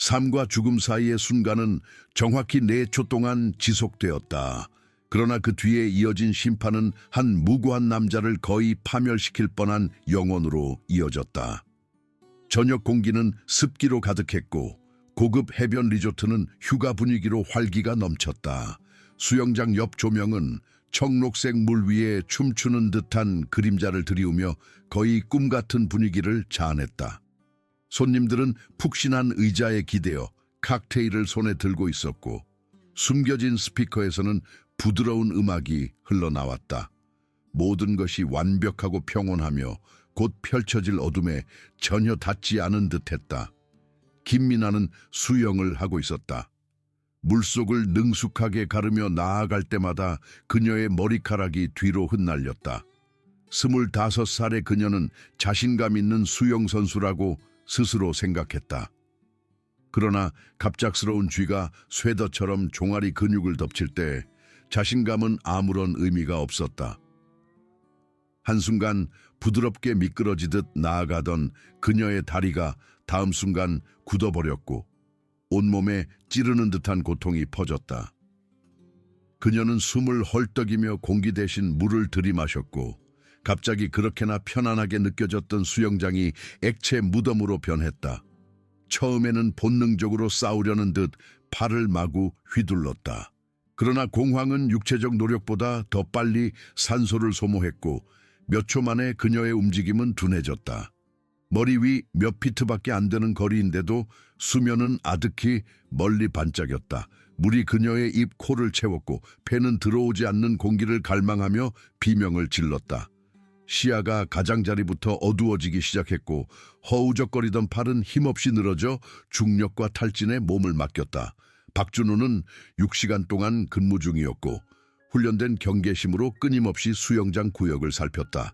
삶과 죽음 사이의 순간은 정확히 4초 동안 지속되었다. 그러나 그 뒤에 이어진 심판은 한 무고한 남자를 거의 파멸시킬 뻔한 영혼으로 이어졌다. 저녁 공기는 습기로 가득했고 고급 해변 리조트는 휴가 분위기로 활기가 넘쳤다. 수영장 옆 조명은 청록색 물 위에 춤추는 듯한 그림자를 드리우며 거의 꿈 같은 분위기를 자아냈다. 손님들은 푹신한 의자에 기대어 칵테일을 손에 들고 있었고 숨겨진 스피커에서는 부드러운 음악이 흘러나왔다. 모든 것이 완벽하고 평온하며 곧 펼쳐질 어둠에 전혀 닿지 않은 듯했다. 김미나는 수영을 하고 있었다. 물속을 능숙하게 가르며 나아갈 때마다 그녀의 머리카락이 뒤로 흩날렸다. 25살의 그녀는 자신감 있는 수영선수라고 스스로 생각했다. 그러나 갑작스러운 쥐가 쇠더처럼 종아리 근육을 덮칠 때 자신감은 아무런 의미가 없었다. 한순간 부드럽게 미끄러지듯 나아가던 그녀의 다리가 다음 순간 굳어버렸고 온몸에 찌르는 듯한 고통이 퍼졌다. 그녀는 숨을 헐떡이며 공기 대신 물을 들이마셨고 갑자기 그렇게나 편안하게 느껴졌던 수영장이 액체 무덤으로 변했다. 처음에는 본능적으로 싸우려는 듯 팔을 마구 휘둘렀다. 그러나 공황은 육체적 노력보다 더 빨리 산소를 소모했고 몇 초 만에 그녀의 움직임은 둔해졌다. 머리 위 몇 피트밖에 안 되는 거리인데도 수면은 아득히 멀리 반짝였다. 물이 그녀의 입, 코를 채웠고 배는 들어오지 않는 공기를 갈망하며 비명을 질렀다. 시야가 가장자리부터 어두워지기 시작했고 허우적거리던 팔은 힘없이 늘어져 중력과 탈진에 몸을 맡겼다. 박준우는 6시간 동안 근무 중이었고 훈련된 경계심으로 끊임없이 수영장 구역을 살폈다.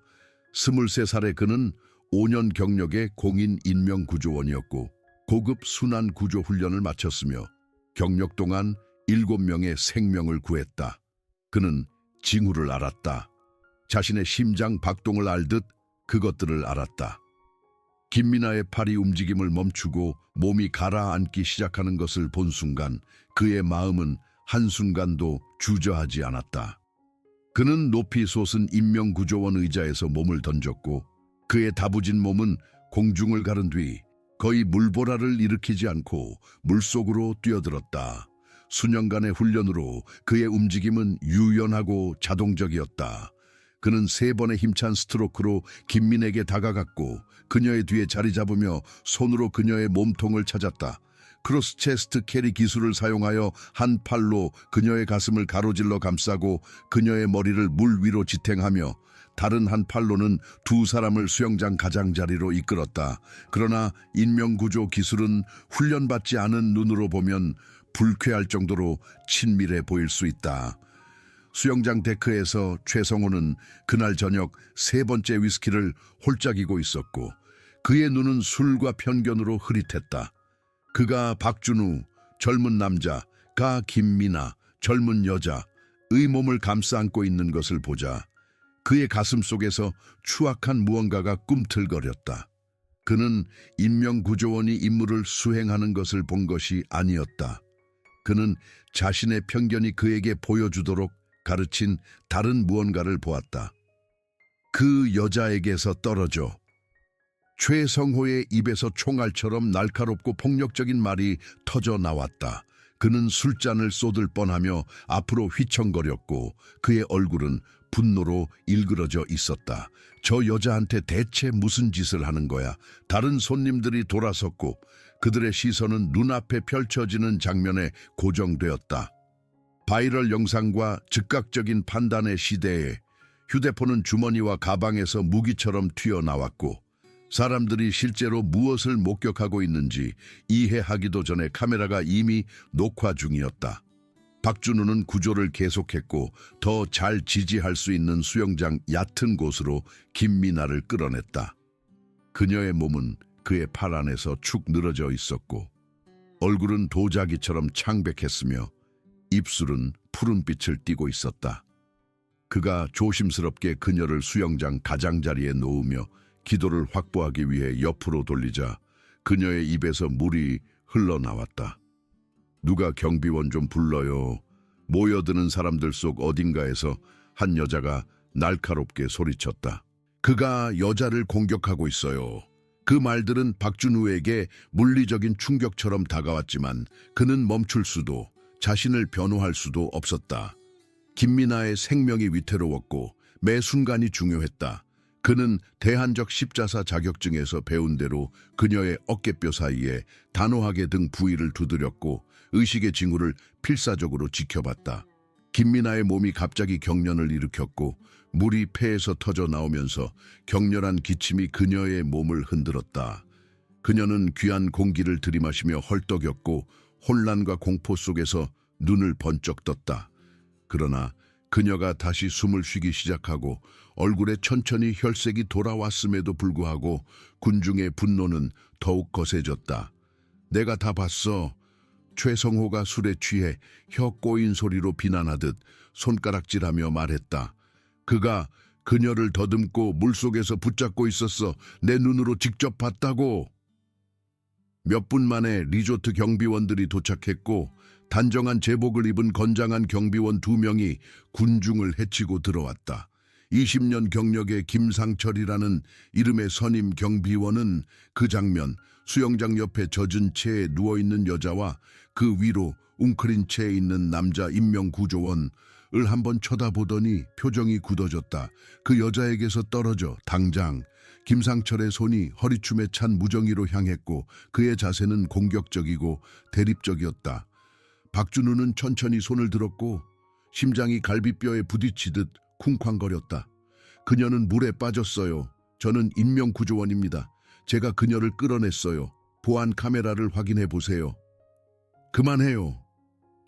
23살의 그는 5년 경력의 공인 인명구조원이었고 고급 순환 구조 훈련을 마쳤으며 경력 동안 7명의 생명을 구했다. 그는 징후를 알았다. 자신의 심장 박동을 알듯 그것들을 알았다. 김미나의 팔이 움직임을 멈추고 몸이 가라앉기 시작하는 것을 본 순간 그의 마음은 한순간도 주저하지 않았다. 그는 높이 솟은 인명구조원 의자에서 몸을 던졌고 그의 다부진 몸은 공중을 가른 뒤 거의 물보라를 일으키지 않고 물속으로 뛰어들었다. 수년간의 훈련으로 그의 움직임은 유연하고 자동적이었다. 그는 3번의 힘찬 스트로크로 김민에게 다가갔고 그녀의 뒤에 자리 잡으며 손으로 그녀의 몸통을 찾았다. 크로스 체스트 캐리 기술을 사용하여 한 팔로 그녀의 가슴을 가로질러 감싸고 그녀의 머리를 물 위로 지탱하며 다른 한 팔로는 두 사람을 수영장 가장자리로 이끌었다. 그러나 인명구조 기술은 훈련받지 않은 눈으로 보면 불쾌할 정도로 친밀해 보일 수 있다. 수영장 데크에서 최성호는 그날 저녁 3번째 위스키를 홀짝이고 있었고 그의 눈은 술과 편견으로 흐릿했다. 그가 박준우, 젊은 남자, 가 김미나, 젊은 여자의 몸을 감싸 안고 있는 것을 보자 그의 가슴 속에서 추악한 무언가가 꿈틀거렸다. 그는 인명구조원이 임무를 수행하는 것을 본 것이 아니었다. 그는 자신의 편견이 그에게 보여주도록 가르친 다른 무언가를 보았다. 그 여자에게서 떨어져 최성호의 입에서 총알처럼 날카롭고 폭력적인 말이 터져 나왔다. 그는 술잔을 쏟을 뻔하며 앞으로 휘청거렸고 그의 얼굴은 분노로 일그러져 있었다. 저 여자한테 대체 무슨 짓을 하는 거야? 다른 손님들이 돌아섰고 그들의 시선은 눈앞에 펼쳐지는 장면에 고정되었다. 바이럴 영상과 즉각적인 판단의 시대에 휴대폰은 주머니와 가방에서 무기처럼 튀어나왔고 사람들이 실제로 무엇을 목격하고 있는지 이해하기도 전에 카메라가 이미 녹화 중이었다. 박준우는 구조를 계속했고 더 잘 지지할 수 있는 수영장 얕은 곳으로 김미나를 끌어냈다. 그녀의 몸은 그의 팔 안에서 축 늘어져 있었고 얼굴은 도자기처럼 창백했으며 입술은 푸른빛을 띠고 있었다. 그가 조심스럽게 그녀를 수영장 가장자리에 놓으며 기도를 확보하기 위해 옆으로 돌리자 그녀의 입에서 물이 흘러나왔다. 누가 경비원 좀 불러요. 모여드는 사람들 속 어딘가에서 한 여자가 날카롭게 소리쳤다. 그가 여자를 공격하고 있어요. 그 말들은 박준우에게 물리적인 충격처럼 다가왔지만 그는 멈출 수도 자신을 변호할 수도 없었다. 김미나의 생명이 위태로웠고 매 순간이 중요했다. 그는 대한적 십자사 자격증에서 배운 대로 그녀의 어깨뼈 사이에 단호하게 등 부위를 두드렸고 의식의 징후를 필사적으로 지켜봤다. 김미나의 몸이 갑자기 경련을 일으켰고 물이 폐에서 터져 나오면서 격렬한 기침이 그녀의 몸을 흔들었다. 그녀는 귀한 공기를 들이마시며 헐떡였고 혼란과 공포 속에서 눈을 번쩍 떴다. 그러나 그녀가 다시 숨을 쉬기 시작하고 얼굴에 천천히 혈색이 돌아왔음에도 불구하고 군중의 분노는 더욱 거세졌다. 내가 다 봤어. 최성호가 술에 취해 혀 꼬인 소리로 비난하듯 손가락질하며 말했다. 그가 그녀를 더듬고 물속에서 붙잡고 있었어. 내 눈으로 직접 봤다고. 몇 분 만에 리조트 경비원들이 도착했고 단정한 제복을 입은 건장한 경비원 2명이 군중을 헤치고 들어왔다. 20년 경력의 김상철이라는 이름의 선임 경비원은 그 장면, 수영장 옆에 젖은 채에 누워있는 여자와 그 위로 웅크린 채에 있는 남자 인명구조원을 한번 쳐다보더니 표정이 굳어졌다. 그 여자에게서 떨어져 당장 김상철의 손이 허리춤에 찬 무정이로 향했고 그의 자세는 공격적이고 대립적이었다. 박준우는 천천히 손을 들었고 심장이 갈비뼈에 부딪히듯 쿵쾅거렸다. 그녀는 물에 빠졌어요. 저는 인명구조원입니다. 제가 그녀를 끌어냈어요. 보안 카메라를 확인해 보세요. 그만해요.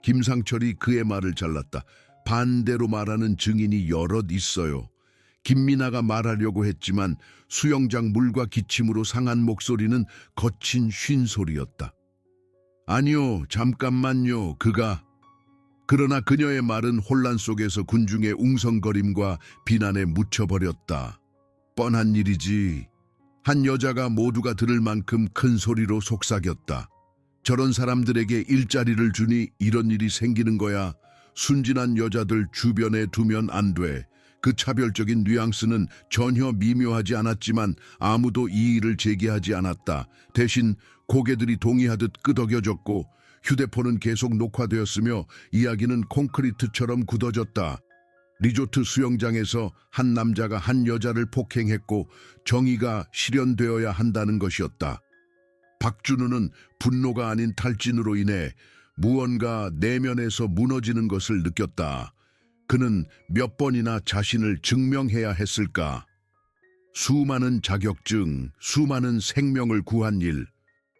김상철이 그의 말을 잘랐다. 반대로 말하는 증인이 여럿 있어요. 김미나가 말하려고 했지만 수영장 물과 기침으로 상한 목소리는 거친 쉰소리였다. 아니요, 잠깐만요. 그러나 그녀의 말은 혼란 속에서 군중의 웅성거림과 비난에 묻혀버렸다. 뻔한 일이지. 한 여자가 모두가 들을 만큼 큰 소리로 속삭였다. 저런 사람들에게 일자리를 주니 이런 일이 생기는 거야. 순진한 여자들 주변에 두면 안 돼. 그 차별적인 뉘앙스는 전혀 미묘하지 않았지만 아무도 이의를 제기하지 않았다. 대신 고개들이 동의하듯 끄덕여졌고 휴대폰은 계속 녹화되었으며 이야기는 콘크리트처럼 굳어졌다. 리조트 수영장에서 한 남자가 한 여자를 폭행했고 정의가 실현되어야 한다는 것이었다. 박준우는 분노가 아닌 탈진으로 인해 무언가 내면에서 무너지는 것을 느꼈다. 그는 몇 번이나 자신을 증명해야 했을까? 수많은 자격증, 수많은 생명을 구한 일,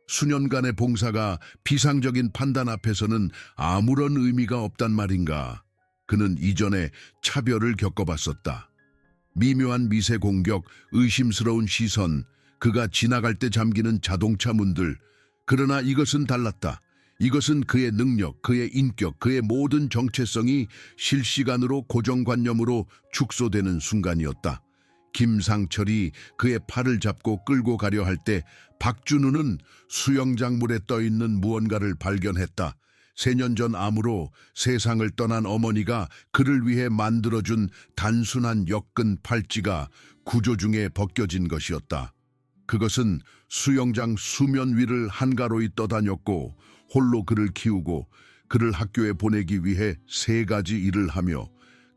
수년간의 봉사가 비상적인 판단 앞에서는 아무런 의미가 없단 말인가? 그는 이전에 차별을 겪어봤었다. 미묘한 미세 공격, 의심스러운 시선, 그가 지나갈 때 잠기는 자동차 문들. 그러나 이것은 달랐다. 이것은 그의 능력, 그의 인격, 그의 모든 정체성이 실시간으로 고정관념으로 축소되는 순간이었다. 김상철이 그의 팔을 잡고 끌고 가려 할 때 박준우는 수영장 물에 떠있는 무언가를 발견했다. 4년 전 암으로 세상을 떠난 어머니가 그를 위해 만들어준 단순한 역근 팔찌가 구조 중에 벗겨진 것이었다. 그것은 수영장 수면 위를 한가로이 떠다녔고 홀로 그를 키우고 그를 학교에 보내기 위해 3가지 일을 하며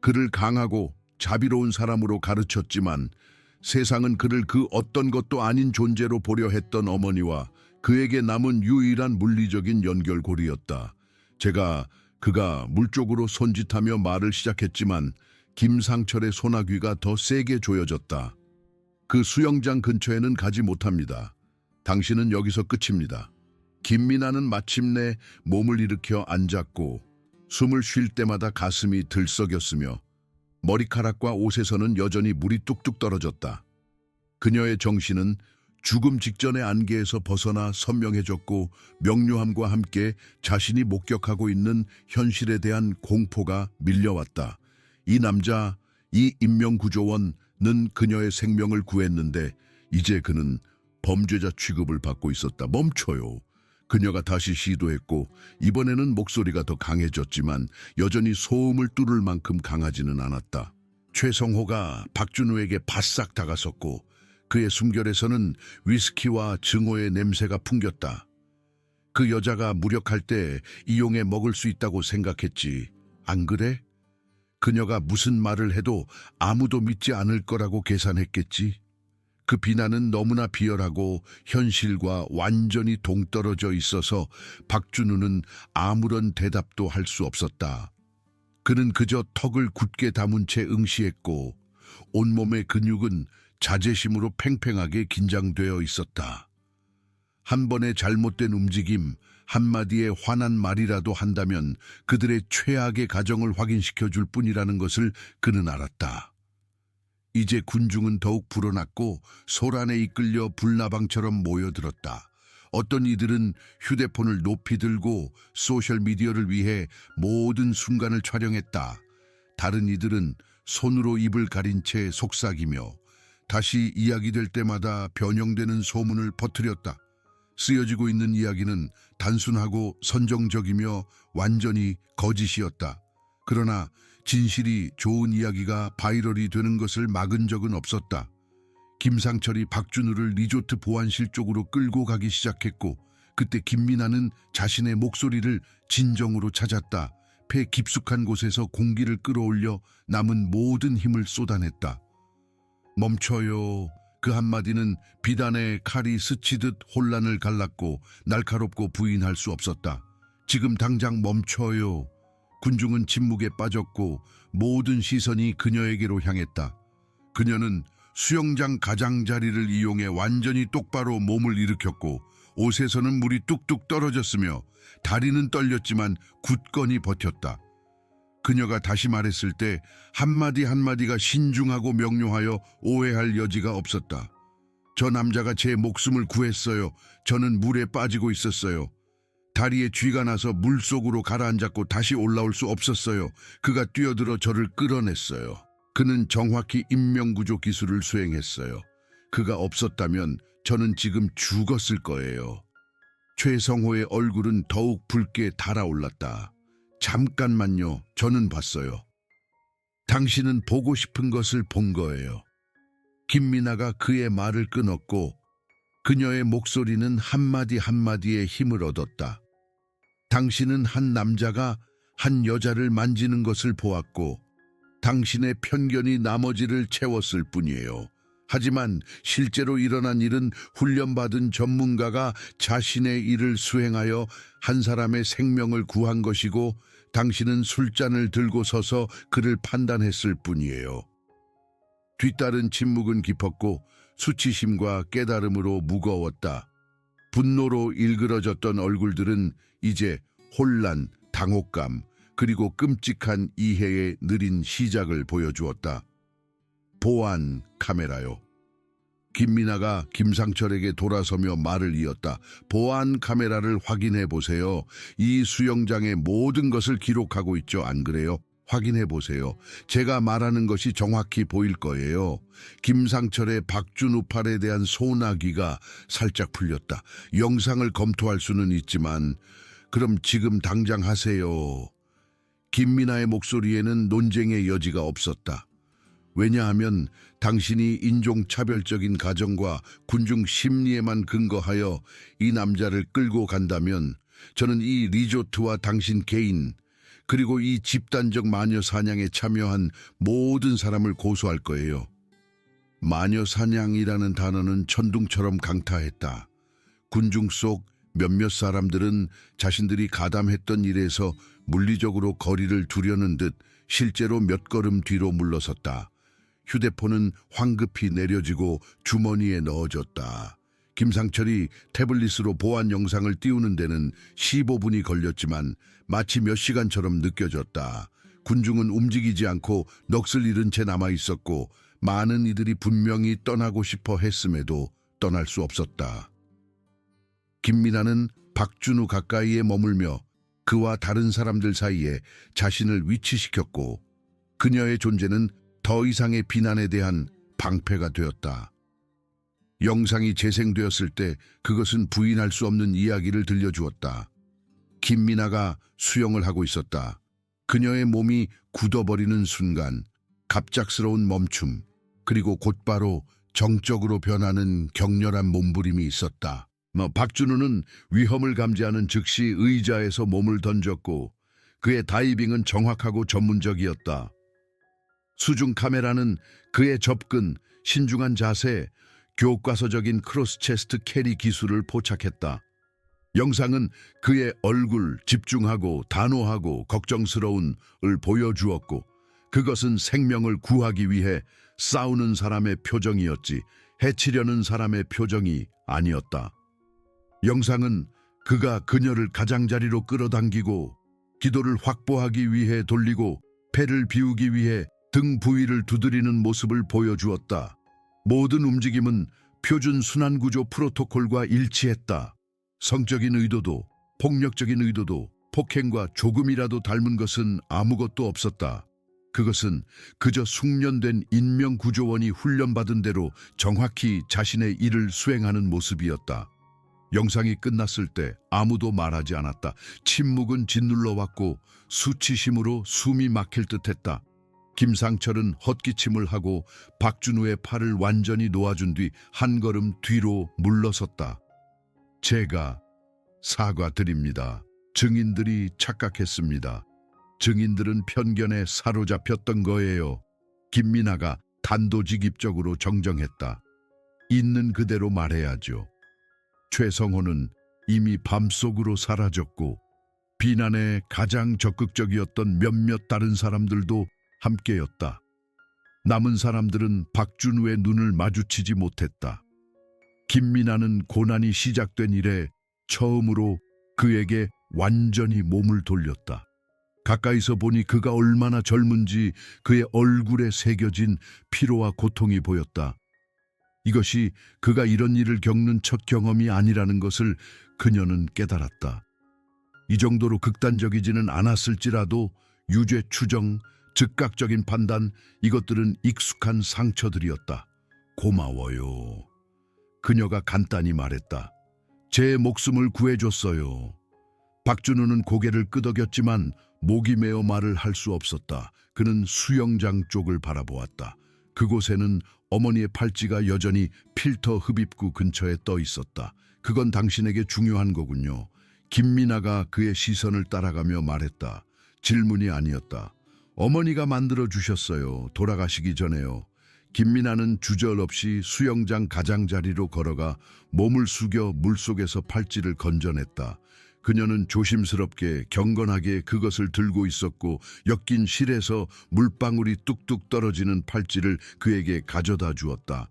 그를 강하고 자비로운 사람으로 가르쳤지만 세상은 그를 그 어떤 것도 아닌 존재로 보려 했던 어머니와 그에게 남은 유일한 물리적인 연결고리였다. 그가 물 쪽으로 손짓하며 말을 시작했지만 김상철의 소나귀가 더 세게 조여졌다. 그 수영장 근처에는 가지 못합니다. 당신은 여기서 끝입니다. 김미나는 마침내 몸을 일으켜 앉았고 숨을 쉴 때마다 가슴이 들썩였으며 머리카락과 옷에서는 여전히 물이 뚝뚝 떨어졌다. 그녀의 정신은 죽음 직전의 안개에서 벗어나 선명해졌고 명료함과 함께 자신이 목격하고 있는 현실에 대한 공포가 밀려왔다. 이 남자, 이 인명구조원은 그녀의 생명을 구했는데 이제 그는 범죄자 취급을 받고 있었다. 멈춰요. 그녀가 다시 시도했고 이번에는 목소리가 더 강해졌지만 여전히 소음을 뚫을 만큼 강하지는 않았다. 최성호가 박준우에게 바싹 다가섰고 그의 숨결에서는 위스키와 증오의 냄새가 풍겼다. 그 여자가 무력할 때 이용해 먹을 수 있다고 생각했지. 안 그래? 그녀가 무슨 말을 해도 아무도 믿지 않을 거라고 계산했겠지. 그 비난은 너무나 비열하고 현실과 완전히 동떨어져 있어서 박준우는 아무런 대답도 할 수 없었다. 그는 그저 턱을 굳게 다문 채 응시했고 온몸의 근육은 자제심으로 팽팽하게 긴장되어 있었다. 한 번의 잘못된 움직임, 한마디의 화난 말이라도 한다면 그들의 최악의 가정을 확인시켜 줄 뿐이라는 것을 그는 알았다. 이제 군중은 더욱 불어났고 소란에 이끌려 불나방처럼 모여들었다. 어떤 이들은 휴대폰을 높이 들고 소셜미디어를 위해 모든 순간을 촬영했다. 다른 이들은 손으로 입을 가린 채 속삭이며 다시 이야기될 때마다 변형되는 소문을 퍼뜨렸다. 쓰여지고 있는 이야기는 단순하고 선정적이며 완전히 거짓이었다. 그러나 진실이 좋은 이야기가 바이럴이 되는 것을 막은 적은 없었다. 김상철이 박준우를 리조트 보안실 쪽으로 끌고 가기 시작했고 그때 김민아는 자신의 목소리를 진정으로 찾았다. 폐 깊숙한 곳에서 공기를 끌어올려 남은 모든 힘을 쏟아냈다. 멈춰요. 그 한마디는 비단의 칼이 스치듯 혼란을 갈랐고 날카롭고 부인할 수 없었다. 지금 당장 멈춰요. 군중은 침묵에 빠졌고 모든 시선이 그녀에게로 향했다. 그녀는 수영장 가장자리를 이용해 완전히 똑바로 몸을 일으켰고 옷에서는 물이 뚝뚝 떨어졌으며 다리는 떨렸지만 굳건히 버텼다. 그녀가 다시 말했을 때 한마디 한마디가 신중하고 명료하여 오해할 여지가 없었다. 저 남자가 제 목숨을 구했어요. 저는 물에 빠지고 있었어요. 다리에 쥐가 나서 물속으로 가라앉았고 다시 올라올 수 없었어요. 그가 뛰어들어 저를 끌어냈어요. 그는 정확히 인명구조 기술을 수행했어요. 그가 없었다면 저는 지금 죽었을 거예요. 최성호의 얼굴은 더욱 붉게 달아올랐다. 잠깐만요. 저는 봤어요. 당신은 보고 싶은 것을 본 거예요. 김민아가 그의 말을 끊었고 그녀의 목소리는 한마디 한마디에 힘을 얻었다. 당신은 한 남자가 한 여자를 만지는 것을 보았고 당신의 편견이 나머지를 채웠을 뿐이에요. 하지만 실제로 일어난 일은 훈련받은 전문가가 자신의 일을 수행하여 한 사람의 생명을 구한 것이고 당신은 술잔을 들고 서서 그를 판단했을 뿐이에요. 뒤따른 침묵은 깊었고 수치심과 깨달음으로 무거웠다. 분노로 일그러졌던 얼굴들은 이제 혼란, 당혹감, 그리고 끔찍한 이해의 느린 시작을 보여주었다. 보안 카메라요. 김민아가 김상철에게 돌아서며 말을 이었다. 보안 카메라를 확인해 보세요. 이 수영장의 모든 것을 기록하고 있죠. 안 그래요? 확인해 보세요. 제가 말하는 것이 정확히 보일 거예요. 김상철의 박준우 팔에 대한 소나기가 살짝 풀렸다. 영상을 검토할 수는 있지만 그럼 지금 당장 하세요. 김민아의 목소리에는 논쟁의 여지가 없었다. 왜냐하면 당신이 인종차별적인 가정과 군중 심리에만 근거하여 이 남자를 끌고 간다면 저는 이 리조트와 당신 개인 그리고 이 집단적 마녀 사냥에 참여한 모든 사람을 고소할 거예요. 마녀 사냥이라는 단어는 천둥처럼 강타했다. 군중 속 몇몇 사람들은 자신들이 가담했던 일에서 물리적으로 거리를 두려는 듯 실제로 몇 걸음 뒤로 물러섰다. 휴대폰은 황급히 내려지고 주머니에 넣어졌다. 김상철이 태블릿으로 보안 영상을 띄우는 데는 15분이 걸렸지만 마치 몇 시간처럼 느껴졌다. 군중은 움직이지 않고 넋을 잃은 채 남아있었고 많은 이들이 분명히 떠나고 싶어 했음에도 떠날 수 없었다. 김민아는 박준우 가까이에 머물며 그와 다른 사람들 사이에 자신을 위치시켰고 그녀의 존재는 더 이상의 비난에 대한 방패가 되었다. 영상이 재생되었을 때 그것은 부인할 수 없는 이야기를 들려주었다. 김미나가 수영을 하고 있었다. 그녀의 몸이 굳어버리는 순간 갑작스러운 멈춤, 그리고 곧바로 정적으로 변하는 격렬한 몸부림이 있었다. 박준우는 위험을 감지하는 즉시 의자에서 몸을 던졌고 그의 다이빙은 정확하고 전문적이었다. 수중 카메라는 그의 접근, 신중한 자세, 교과서적인 크로스 체스트 캐리 기술을 포착했다. 영상은 그의 얼굴, 집중하고 단호하고 걱정스러운을 보여주었고 그것은 생명을 구하기 위해 싸우는 사람의 표정이었지 해치려는 사람의 표정이 아니었다. 영상은 그가 그녀를 가장자리로 끌어당기고 기도를 확보하기 위해 돌리고 패를 비우기 위해 등 부위를 두드리는 모습을 보여주었다. 모든 움직임은 표준 순환구조 프로토콜과 일치했다. 성적인 의도도 폭력적인 의도도 폭행과 조금이라도 닮은 것은 아무것도 없었다. 그것은 그저 숙련된 인명구조원이 훈련받은 대로 정확히 자신의 일을 수행하는 모습이었다. 영상이 끝났을 때 아무도 말하지 않았다. 침묵은 짓눌러 왔고 수치심으로 숨이 막힐 듯했다. 김상철은 헛기침을 하고 박준우의 팔을 완전히 놓아준 뒤 한 걸음 뒤로 물러섰다. 제가 사과드립니다. 증인들이 착각했습니다. 증인들은 편견에 사로잡혔던 거예요. 김미나가 단도직입적으로 정정했다. 있는 그대로 말해야죠. 최성호는 이미 밤속으로 사라졌고 비난에 가장 적극적이었던 몇몇 다른 사람들도 함께였다. 남은 사람들은 박준우의 눈을 마주치지 못했다. 김미나는 고난이 시작된 이래 처음으로 그에게 완전히 몸을 돌렸다. 가까이서 보니 그가 얼마나 젊은지 그의 얼굴에 새겨진 피로와 고통이 보였다. 이것이 그가 이런 일을 겪는 첫 경험이 아니라는 것을 그녀는 깨달았다. 이 정도로 극단적이지는 않았을지라도 유죄 추정, 즉각적인 판단, 이것들은 익숙한 상처들이었다. 고마워요. 그녀가 간단히 말했다. 제 목숨을 구해줬어요. 박준우는 고개를 끄덕였지만 목이 메어 말을 할 수 없었다. 그는 수영장 쪽을 바라보았다. 그곳에는 어머니의 팔찌가 여전히 필터 흡입구 근처에 떠 있었다. 그건 당신에게 중요한 거군요. 김미나가 그의 시선을 따라가며 말했다. 질문이 아니었다. 어머니가 만들어 주셨어요. 돌아가시기 전에요. 김미나는 주저없이 수영장 가장자리로 걸어가 몸을 숙여 물속에서 팔찌를 건져냈다. 그녀는 조심스럽게 경건하게 그것을 들고 있었고 엮인 실에서 물방울이 뚝뚝 떨어지는 팔찌를 그에게 가져다 주었다.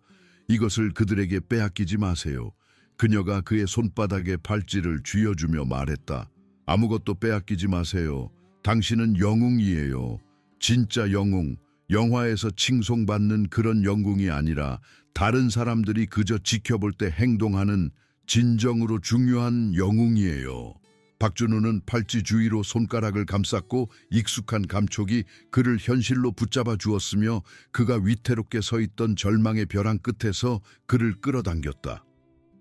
이것을 그들에게 빼앗기지 마세요. 그녀가 그의 손바닥에 팔찌를 쥐어주며 말했다. 아무것도 빼앗기지 마세요. 당신은 영웅이에요. 진짜 영웅. 영화에서 칭송받는 그런 영웅이 아니라 다른 사람들이 그저 지켜볼 때 행동하는 진정으로 중요한 영웅이에요. 박준우는 팔찌 주위로 손가락을 감쌌고 익숙한 감촉이 그를 현실로 붙잡아 주었으며 그가 위태롭게 서 있던 절망의 벼랑 끝에서 그를 끌어당겼다.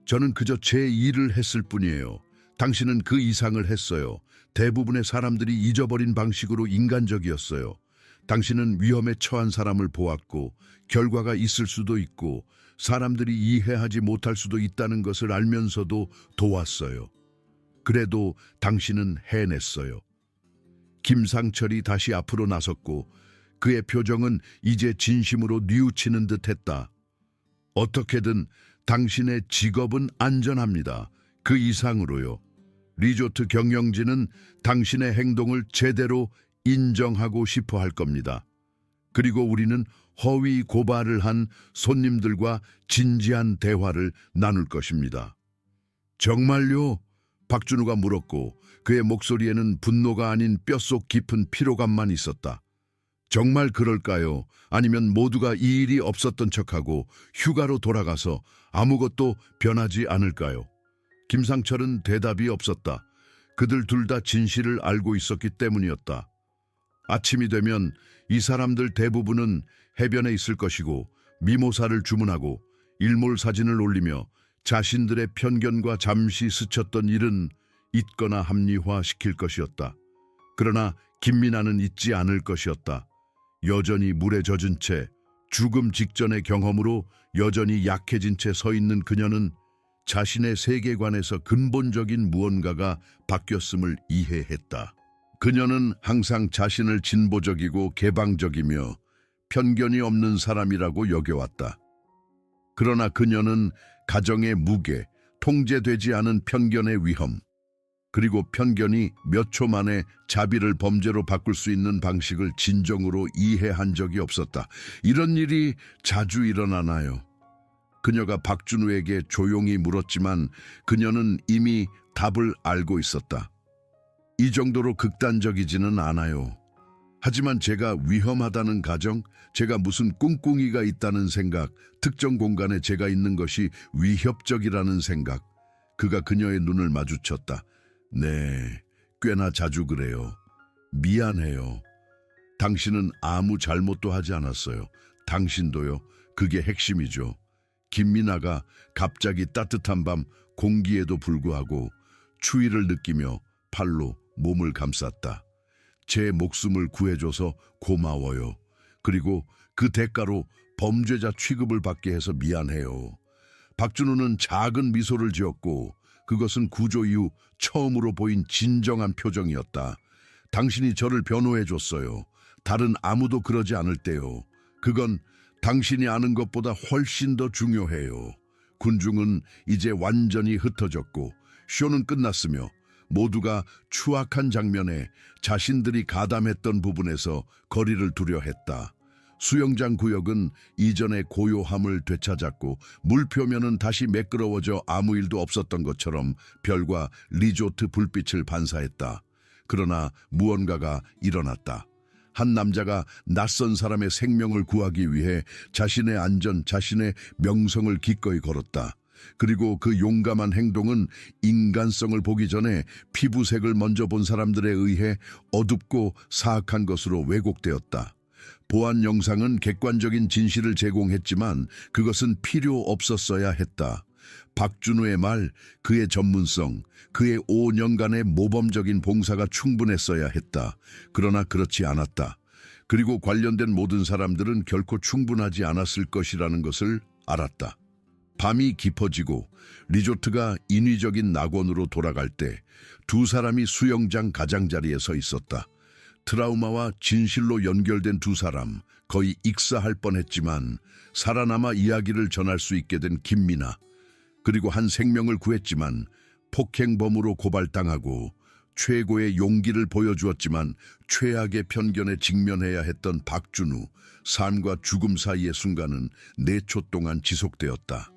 저는 그저 제 일을 했을 뿐이에요. 당신은 그 이상을 했어요. 대부분의 사람들이 잊어버린 방식으로 인간적이었어요. 당신은 위험에 처한 사람을 보았고 결과가 있을 수도 있고 사람들이 이해하지 못할 수도 있다는 것을 알면서도 도왔어요. 그래도 당신은 해냈어요. 김상철이 다시 앞으로 나섰고 그의 표정은 이제 진심으로 뉘우치는 듯했다. 어떻게든 당신의 직업은 안전합니다. 그 이상으로요. 리조트 경영진은 당신의 행동을 제대로 인정하고 싶어 할 겁니다. 그리고 우리는 허위 고발을 한 손님들과 진지한 대화를 나눌 것입니다. 정말요? 박준우가 물었고 그의 목소리에는 분노가 아닌 뼛속 깊은 피로감만 있었다. 정말 그럴까요? 아니면 모두가 이 일이 없었던 척하고 휴가로 돌아가서 아무것도 변하지 않을까요? 김상철은 대답이 없었다. 그들 둘 다 진실을 알고 있었기 때문이었다. 아침이 되면 이 사람들 대부분은 해변에 있을 것이고 미모사를 주문하고 일몰 사진을 올리며 자신들의 편견과 잠시 스쳤던 일은 잊거나 합리화시킬 것이었다. 그러나 김민아는 잊지 않을 것이었다. 여전히 물에 젖은 채 죽음 직전의 경험으로 여전히 약해진 채 서 있는 그녀는 자신의 세계관에서 근본적인 무언가가 바뀌었음을 이해했다. 그녀는 항상 자신을 진보적이고 개방적이며 편견이 없는 사람이라고 여겨왔다. 그러나 그녀는 가정의 무게, 통제되지 않은 편견의 위험, 그리고 편견이 몇 초 만에 자비를 범죄로 바꿀 수 있는 방식을 진정으로 이해한 적이 없었다. 이런 일이 자주 일어나나요? 그녀가 박준우에게 조용히 물었지만 그녀는 이미 답을 알고 있었다. 이 정도로 극단적이지는 않아요. 하지만 제가 위험하다는 가정, 제가 무슨 꿍꿍이가 있다는 생각, 특정 공간에 제가 있는 것이 위협적이라는 생각. 그가 그녀의 눈을 마주쳤다. 네, 꽤나 자주 그래요. 미안해요. 당신은 아무 잘못도 하지 않았어요. 당신도요. 그게 핵심이죠. 김민아가 갑자기 따뜻한 밤 공기에도 불구하고 추위를 느끼며 팔로 몸을 감쌌다. 제 목숨을 구해줘서 고마워요. 그리고 그 대가로 범죄자 취급을 받게 해서 미안해요. 박준우는 작은 미소를 지었고 그것은 구조 이후 처음으로 보인 진정한 표정이었다. 당신이 저를 변호해줬어요. 다른 아무도 그러지 않을 때요. 그건 당신이 아는 것보다 훨씬 더 중요해요. 군중은 이제 완전히 흩어졌고 쇼는 끝났으며 모두가 추악한 장면에 자신들이 가담했던 부분에서 거리를 두려 했다. 수영장 구역은 이전의 고요함을 되찾았고 물표면은 다시 매끄러워져 아무 일도 없었던 것처럼 별과 리조트 불빛을 반사했다. 그러나 무언가가 일어났다. 한 남자가 낯선 사람의 생명을 구하기 위해 자신의 안전, 자신의 명성을 기꺼이 걸었다. 그리고 그 용감한 행동은 인간성을 보기 전에 피부색을 먼저 본 사람들에 의해 어둡고 사악한 것으로 왜곡되었다. 보안 영상은 객관적인 진실을 제공했지만 그것은 필요 없었어야 했다. 박준우의 말, 그의 전문성, 그의 5년간의 모범적인 봉사가 충분했어야 했다. 그러나 그렇지 않았다. 그리고 관련된 모든 사람들은 결코 충분하지 않았을 것이라는 것을 알았다. 밤이 깊어지고 리조트가 인위적인 낙원으로 돌아갈 때 두 사람이 수영장 가장자리에 서 있었다. 트라우마와 진실로 연결된 두 사람, 거의 익사할 뻔했지만 살아남아 이야기를 전할 수 있게 된 김민아. 그리고 한 생명을 구했지만 폭행범으로 고발당하고 최고의 용기를 보여주었지만 최악의 편견에 직면해야 했던 박준우. 삶과 죽음 사이의 순간은 4초 동안 지속되었다.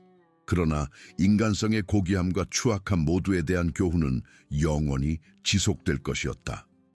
그러나 인간성의 고귀함과 추악함 모두에 대한 교훈은 영원히 지속될 것이었다.